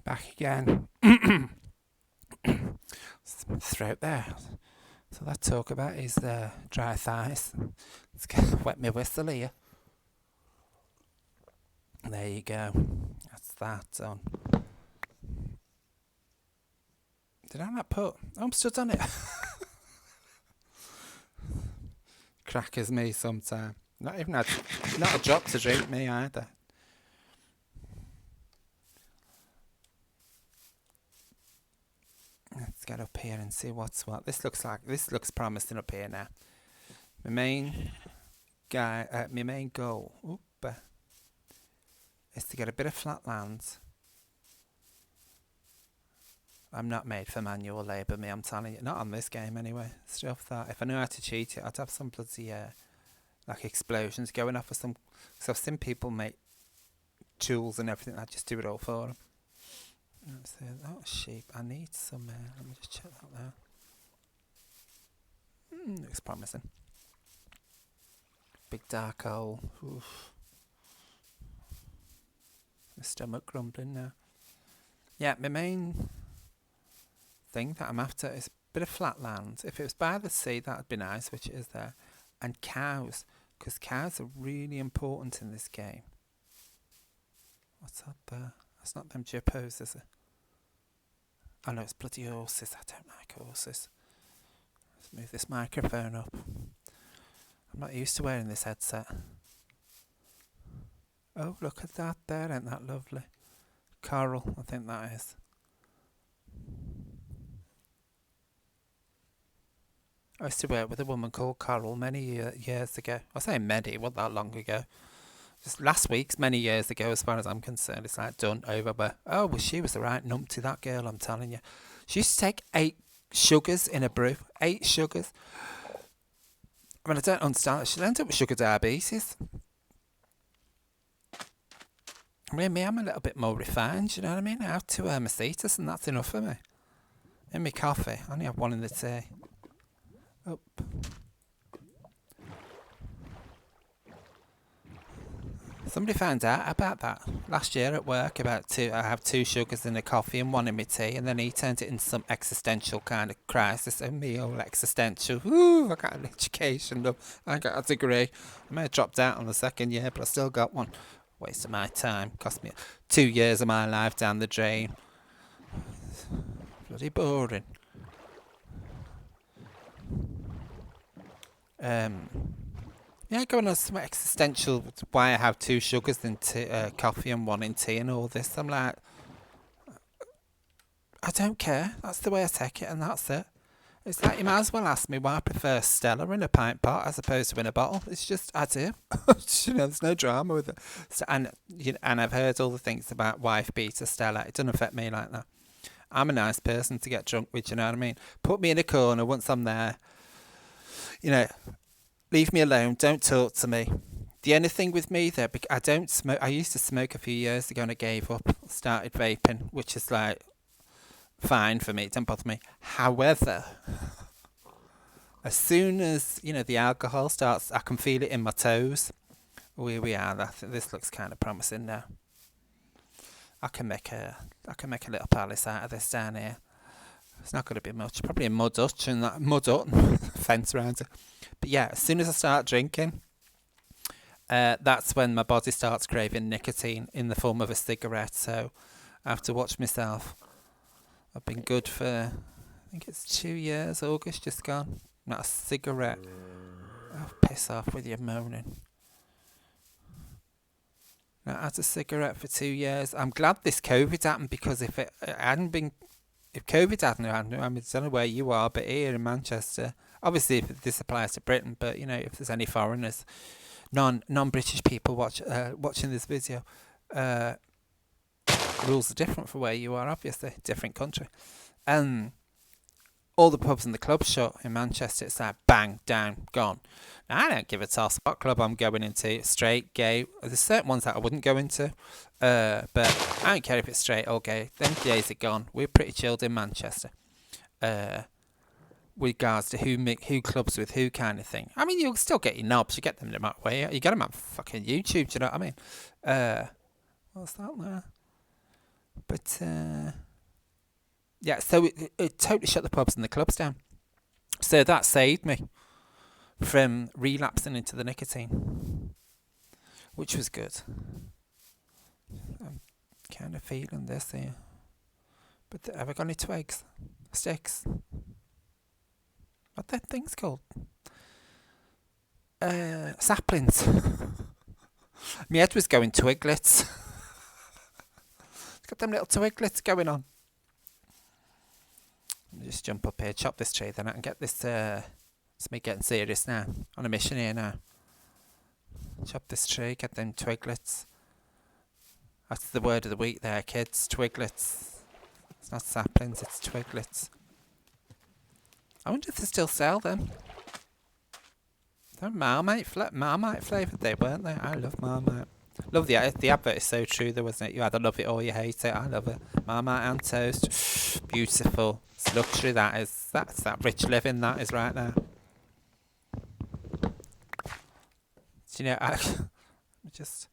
Back again. Throat there. So let's talk about is the dry thighs. Let's get wet my whistle here. There you go. That's that done. Did I not put? Oh, I'm stood on it. Crackers me sometime. Not a drop to drink me either. Let's get up here and see what's what. This looks promising up here now. My main goal is to get a bit of flat land. I'm not made for manual labour, me, I'm telling you. Not on this game anyway. Stuff that if I knew how to cheat it, I'd have some bloody like explosions going off or some. Because I've seen people make tools and everything. I just do it all for them. Let's see. Oh, sheep. I need some. Let me just check that there. Looks promising. Big dark hole. Oof. My stomach grumbling now. Yeah, my main thing that I'm after is a bit of flat land. If it was by the sea, that'd be nice, which it is there. And cows, because cows are really important in this game. What's up there? That's not them jippos, is it? Oh no, it's bloody horses. I don't like horses. Let's move this microphone up. I'm not used to wearing this headset. Oh, look at that there. Ain't that lovely? Coral, I think that is. I used to work with a woman called Coral many years ago. I say many, it wasn't that long ago. Just last week's many years ago, as far as I'm concerned. It's like done, over. But oh, well, she was the right numpty, that girl, I'm telling you. She used to take 8 sugars in a brew. 8 sugars. I mean, I don't understand. She'll end up with sugar diabetes. I mean, me, I'm a little bit more refined, you know what I mean? I have 2 Hermesitas and that's enough for me. In my coffee, I only have 1 in the tea. Up. Somebody found out about that last year at work about I have 2 sugars in a coffee and 1 in my tea, and then he turned it into some existential kind of crisis. And me, all existential. Ooh, I got an education, love. I got a degree. I may have dropped out on the 2nd year, but I still got 1. Waste of my time. Cost me 2 years of my life down the drain. Bloody boring. Yeah, going on some existential why I have 2 sugars in coffee and 1 in tea and all this. I'm like, I don't care. That's the way I take it and that's it. It's like you might as well ask me why I prefer Stella in a pint pot as opposed to in a bottle. It's just, I do. There's no drama with it. So, and I've heard all the things about wife beater Stella. It doesn't affect me like that. I'm a nice person to get drunk with, you know what I mean? Put me in a corner once I'm there. Leave me alone. Don't talk to me. The only thing with me there, I don't smoke. I used to smoke a few years ago and I gave up. Started vaping, which is like fine for me. It don't bother me. However, as soon as the alcohol starts, I can feel it in my toes. Here we are. This looks kind of promising now. I can make a little palace out of this down here. It's not going to be much. Probably a mud hut and that mud hut fence around it. But yeah, as soon as I start drinking, that's when my body starts craving nicotine in the form of a cigarette. So I have to watch myself. I've been good for, I think it's 2 years, August just gone. Not a cigarette. Oh, piss off with your moaning. Not had a cigarette for 2 years. I'm glad this COVID happened because if COVID hadn't happened, I don't know where you are, but here in Manchester, obviously if this applies to Britain, but if there's any foreigners, non-British people watching this video, rules are different for where you are, obviously, different country. All the pubs and the clubs shut in Manchester. It's like bang, down, gone. Now, I don't give a toss what club I'm going into, straight, gay. There's certain ones that I wouldn't go into, but I don't care if it's straight or gay. Them days are gone. We're pretty chilled in Manchester, with regards to who clubs with who kind of thing. I mean, you'll still get your knobs. You get them no matter where. You get them on fucking YouTube. Do you know what I mean? What's that there? But yeah, so it totally shut the pubs and the clubs down. So that saved me from relapsing into the nicotine, which was good. I'm kind of feeling this here. But have I got any twigs? Sticks? What that thing's called? Saplings. My head was going twiglets. It's got them little twiglets going on. Let me just jump up here, chop this tree, then I can get this. It's me getting serious now. On a mission here now. Chop this tree, get them twiglets. That's the word of the week there, kids. Twiglets. It's not saplings, it's twiglets. I wonder if they still sell them. They're Marmite flavoured, they weren't they? I love Marmite. Love the advert is so true though, wasn't it? You either love it or you hate it. I love it. Marmite and toast. Beautiful. It's luxury, that is. That's that rich living, that is right now. Do you know, I just...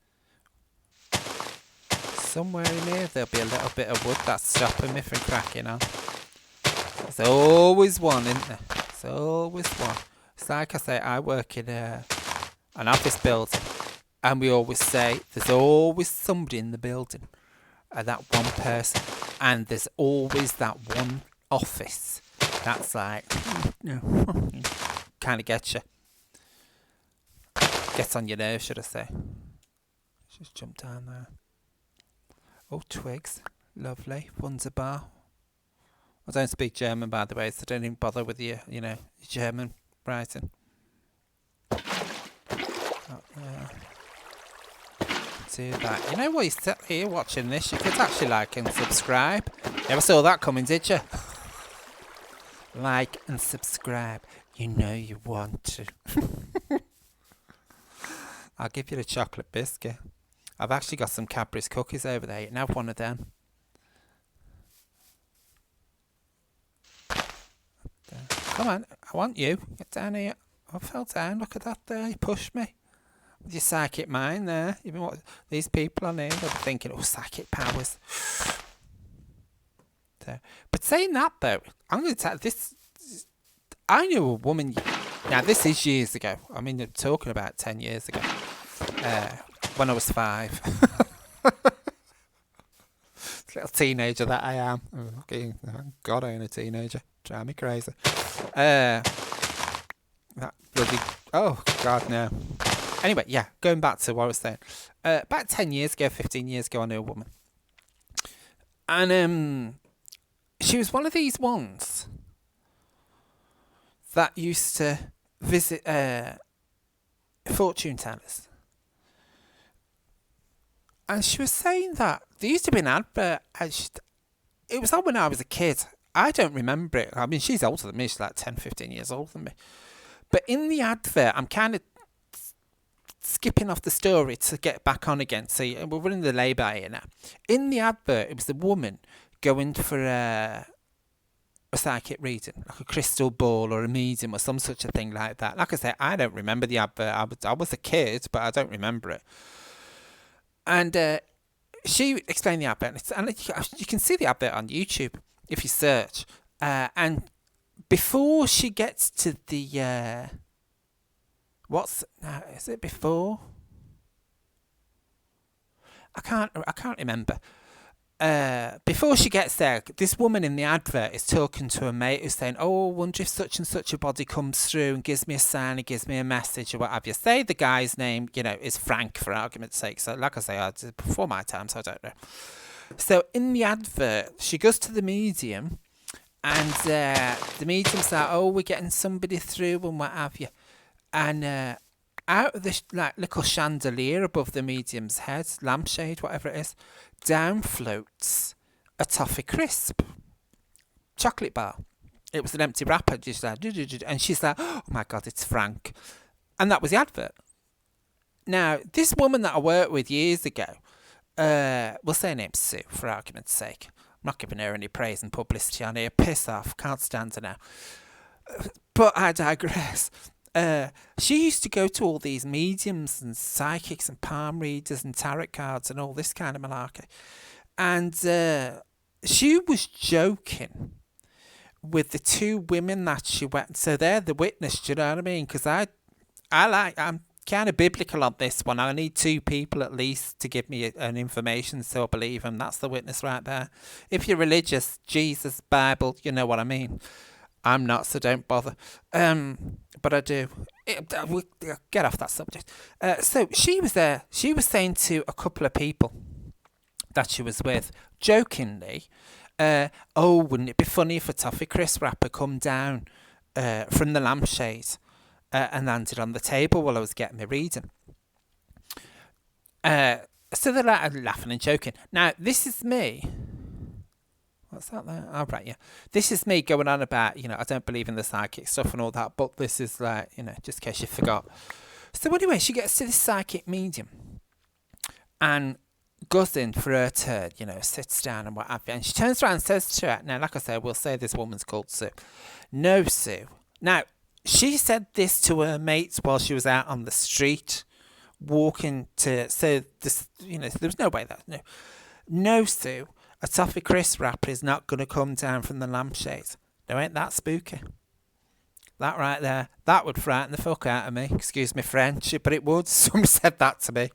Somewhere in here there'll be a little bit of wood that's stopping me from cracking on. There's always one, isn't there? There's always one. It's like I say, I work in an office building, and we always say there's always somebody in the building, that one person, and there's always that one office that's like, kind of gets you. Gets on your nerves, should I say. Just jump down there. Oh, twigs. Lovely. Wunderbar. I don't speak German, by the way, so don't even bother with your German writing. Do that. You know what, you sit here watching this, you could actually like and subscribe. Never saw that coming, did you? Like and subscribe. You know you want to. I'll give you the chocolate biscuit. I've actually got some Cadbury's cookies over there. You can have one of them. Come on, I want you. Get down here. I fell down. Look at that there. You pushed me. With your psychic mind there. Even what these people on here, they'll be thinking, oh, psychic powers. There. But saying that though, I'm going to tell this. I knew a woman. Now this is years ago. I mean, they're talking about 10 years ago. When I was 5. Little teenager that I am. Oh, God, I am a teenager. Drive me crazy. That bloody... Oh, God, no. Anyway, yeah, going back to what I was saying. About 10 years ago, 15 years ago, I knew a woman. And she was one of these ones that used to visit fortune tellers. And she was saying that there used to be an advert. It was on when I was a kid. I don't remember it. I mean, she's older than me. She's like 10, 15 years older than me. But in the advert, I'm kind of skipping off the story to get back on again. So we're running the labour here now. In the advert, it was a woman going for a psychic reading, like a crystal ball or a medium or some such a thing like that. Like I say, I don't remember the advert. I was a kid, but I don't remember it. And she explained the advert, and you can see the advert on YouTube if you search. And before she gets to the is it before? I can't remember. Before she gets there, this woman in the advert is talking to a mate who's saying, oh, I wonder if such and such a body comes through and gives me a sign, and gives me a message or what have you. Say the guy's name, is Frank for argument's sake. So like I say, I did before my time, so I don't know. So in the advert, she goes to the medium, and the medium's like, oh, we're getting somebody through and what have you. And out of this little chandelier above the medium's head, lampshade, whatever it is, down floats a toffee crisp chocolate bar. It was an empty wrapper, just like, and she's like, oh my God, it's Frank. And that was the advert. Now, this woman that I worked with years ago, we'll say her name's Sue for argument's sake. I'm not giving her any praise and publicity on here. Piss off, can't stand her now. But I digress. She used to go to all these mediums and psychics and palm readers and tarot cards and all this kind of malarkey. And she was joking with the two women that she went. So they're the witness. Do you know what I mean? Because I'm kind of biblical on this one. I need two people at least to give me an information so I believe them. That's the witness right there. If you're religious, Jesus, Bible, you know what I mean. I'm not, so don't bother. But I do. We'll get off that subject. So she was there. She was saying to a couple of people that she was with, jokingly, oh, wouldn't it be funny if a toffee crisp wrapper come down from the lampshade and landed on the table while I was getting my reading? So they're like laughing and joking. Now, this is me. What's that there? Oh, right, yeah. This is me going on about, I don't believe in the psychic stuff and all that, but this is like, just in case you forgot. So anyway, she gets to this psychic medium and goes in for her turn, sits down and what have you. And she turns around and says to her, now, like I said, we'll say this woman's called Sue. No, Sue. Now, she said this to her mates while she was out on the street, walking to, so this, there was no way that, no, Sue. A toffee crisp wrapper is not going to come down from the lampshade. Now, ain't that spooky? That right there, that would frighten the fuck out of me. Excuse me French, but it would. Somebody said that to me.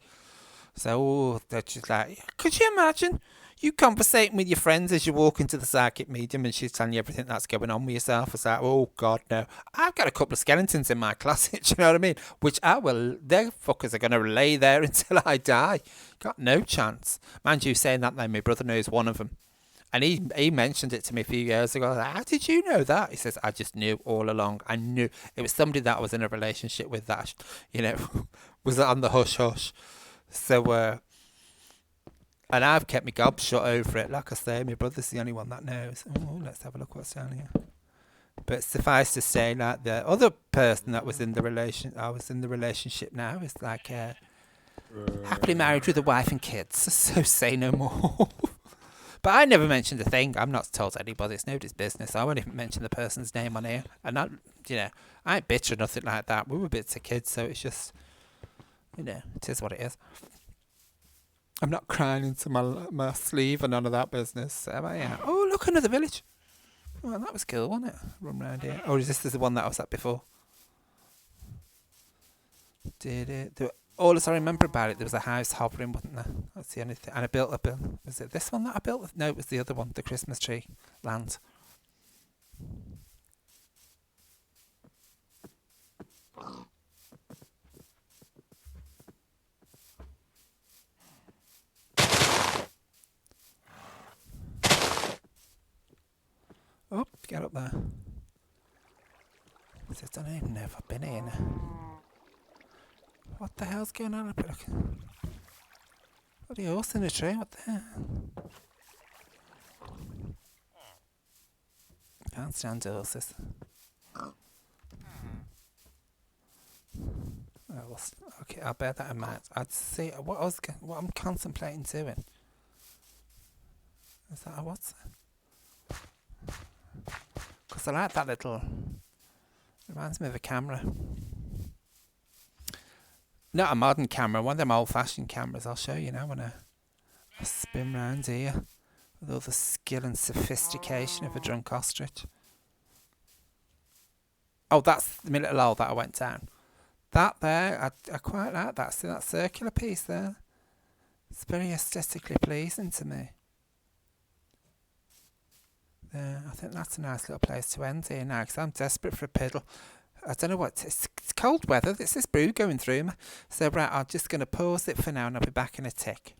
So, they're just like, could you imagine you conversating with your friends as you walk into the psychic medium and she's telling you everything that's going on with yourself? It's like, oh, God, no. I've got a couple of skeletons in my closet, you know what I mean? Which their fuckers are going to lay there until I die. Got no chance. Mind you, saying that, though, my brother knows one of them. And he mentioned it to me a few years ago. I was like, how did you know that? He says, I just knew all along. I knew. It was somebody that I was in a relationship with that, was on the hush-hush. So, and I've kept my gob shut over it. Like I say, my brother's the only one that knows. Oh, let's have a look what's down here. But suffice to say, like the other person that was in the relationship now is like happily married with a wife and kids. So say no more. But I never mentioned a thing. I'm not told anybody. It's nobody's business. I won't even mention the person's name on here. And I ain't bitter or nothing like that. We were bits of kids, so it's just, it is what it is. I'm not crying into my sleeve and none of that business. So, yeah. Oh, look, another village. Well, that was cool, wasn't it? Run around here. Oh, is this the one that I was at before? All as I remember about it, there was a house hovering, wasn't there? That's the only thing. And I built a bill. Was it this one that I built? No, it was the other one, the Christmas tree land. Oh, get up there. I don't even know if I've been in. What the hell's going on? Bloody horse in a tree, what the hell? Can't stand horses. Okay, I'll bear that in mind. I'd see what I'm contemplating doing. Is that a what's it? Because I like that little. Reminds me of a camera. Not a modern camera, one of them old-fashioned cameras. I'll show you now when I spin round here with all the skill and sophistication of a drunk ostrich. Oh, that's the little hole that I went down. That there, I quite like that. See that circular piece there? It's very aesthetically pleasing to me. There, I think that's a nice little place to end here now because I'm desperate for a piddle. I don't know what, it's cold weather. It's this brew going through me. So, right, I'm just going to pause it for now and I'll be back in a tick.